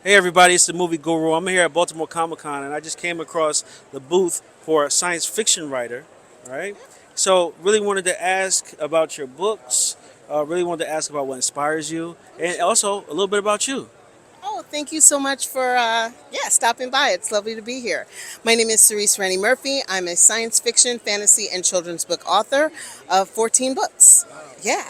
Hey everybody, it's the movie guru. I'm here at Baltimore Comic Con and I just came across the booth for a science fiction writer, right? So really wanted to ask about your books, really wanted to ask about what inspires you, and also a little bit about you. Oh, thank you so much for stopping by. It's lovely to be here. My name is Cerece Rennie Murphy. I'm a science fiction, fantasy, and children's book author of 14 books. Yeah.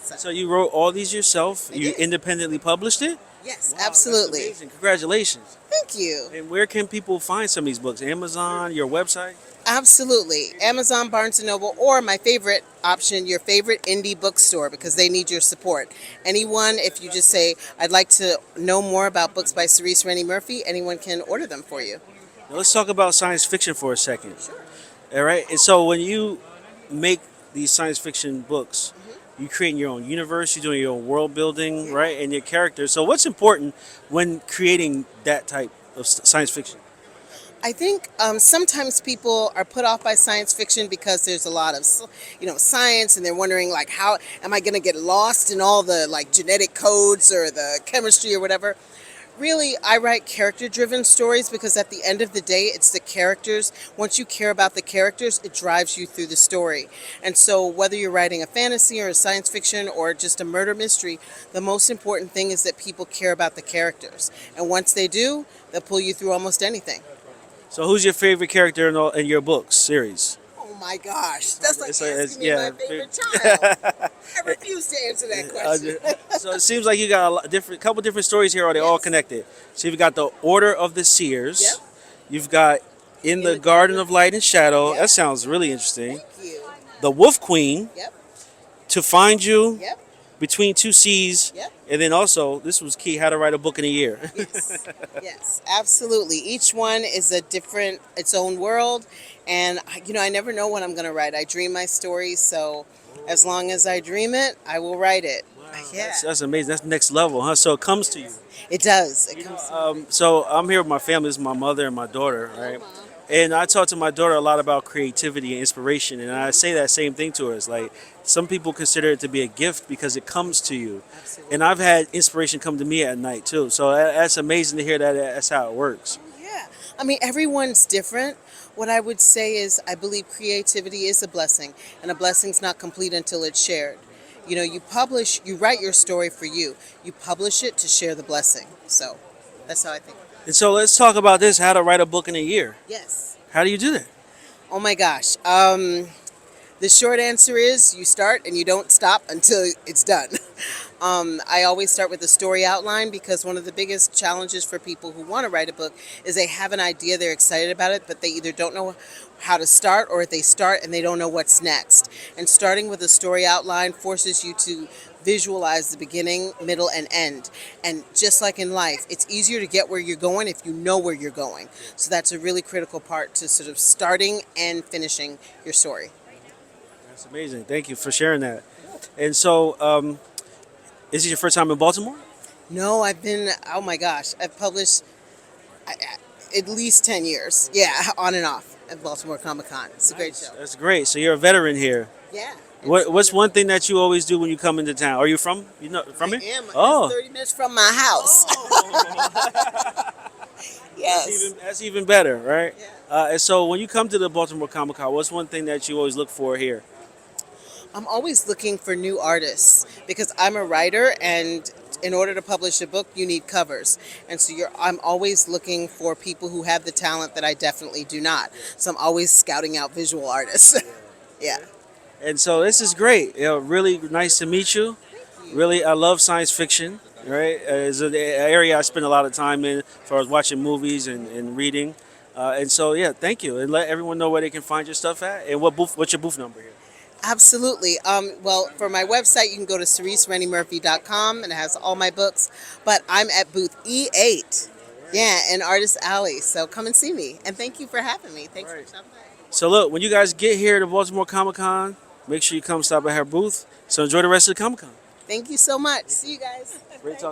So, So you wrote all these yourself, I you did. independently published it? Yes, Wow, that's absolutely. amazing. Congratulations. Thank you. And where can people find some of these books? Amazon, your website? Absolutely. Amazon, Barnes and Noble, or my favorite option, your favorite indie bookstore, because they need your support. Anyone, if you just say, I'd like to know more about books by Cerece Rennie Murphy, anyone can order them for you. Now let's talk about science fiction for a second. Sure. All right. And so when you make these science fiction books, you creating your own universe, you're doing your own world building, right, and your characters. So what's important when creating that type of science fiction? I think sometimes people are put off by science fiction because there's a lot of, science, and they're wondering like, how am I going to get lost in all the like genetic codes or the chemistry or whatever. Really, I write character-driven stories because at the end of the day, it's the characters. Once you care about the characters, it drives you through the story. And so whether you're writing a fantasy or a science fiction or just a murder mystery, the most important thing is that people care about the characters. And once they do, they'll pull you through almost anything. So who's your favorite character in your books series? Oh my gosh, that's like It's asking me yeah. my favorite child. I refuse to answer that question. So it seems like you got couple different stories here. Are they all Yes. connected? So you've got the Order of the Seers. Yep. You've got In the the Garden Garden. of Light and Shadow. Yep. That sounds really interesting. Thank you. The Wolf Queen. Yep, To Find You. yep, Between Two Seas. yep. And then also, this was key, how to write a book in a year. Yes, yes, absolutely. Each one is a different, its own world, and I never know when I'm going to write. I dream my stories, so as long as I dream it, I will write it. Yeah, That's amazing. That's next level, huh? So it comes to you. it does. It comes. So I'm here with my family. This is my mother and my daughter, right? Mom. And I talk to my daughter a lot about creativity and inspiration, and I say that same thing to her. It's like some people consider it to be a gift because it comes to you, Absolutely. and I've had inspiration come to me at night too. So that's amazing to hear that that's how it works. Yeah, I mean, everyone's different. What I would say is, I believe creativity is a blessing, and a blessing's not complete until it's shared. You write your story for you. You publish it to share the blessing. So that's how I think. And so let's talk about this: how to write a book in a year. Yes. How do you do that? Oh my gosh. The short answer is you start and you don't stop until it's done. I always start with a story outline because one of the biggest challenges for people who want to write a book is they have an idea, they're excited about it, but they either don't know how to start or they start and they don't know what's next. And starting with a story outline forces you to visualize the beginning, middle, and end. And just like in life, it's easier to get where you're going if you know where you're going. So that's a really critical part to sort of starting and finishing your story. That's amazing. Thank you for sharing that. And so, is this your first time in Baltimore? No, oh my gosh, I've published at least 10 years. Yeah, on and off at Baltimore Comic Con. It's a great show. That's great. So you're a veteran here. Yeah. What's one thing that you always do when you come into town? Are you from from I here? am. Oh. It's 30 minutes from my house. Yes. That's even better, right? Yeah. And so when you come to the Baltimore Comic Con, what's one thing that you always look for here? I'm always looking for new artists because I'm a writer, and in order to publish a book, you need covers. And so I'm always looking for people who have the talent that I definitely do not. So I'm always scouting out visual artists. Yeah. And so this is great. Really nice to meet you. Really, I love science fiction. Right, it's an area I spend a lot of time in, as far as watching movies and reading. And so, yeah, thank you, and let everyone know where they can find your stuff at, and what's your booth number here? Absolutely. Well, for my website, you can go to CereceRennieMurphy.com, and it has all my books. But I'm at booth E8, yeah, in Artist Alley. So come and see me. And thank you for having me. Thanks Right. for stopping by. So look, when you guys get here to Baltimore Comic Con, make sure you come stop at her booth. So enjoy the rest of the Comic Con. Thank you so much. See you guys. Great talk.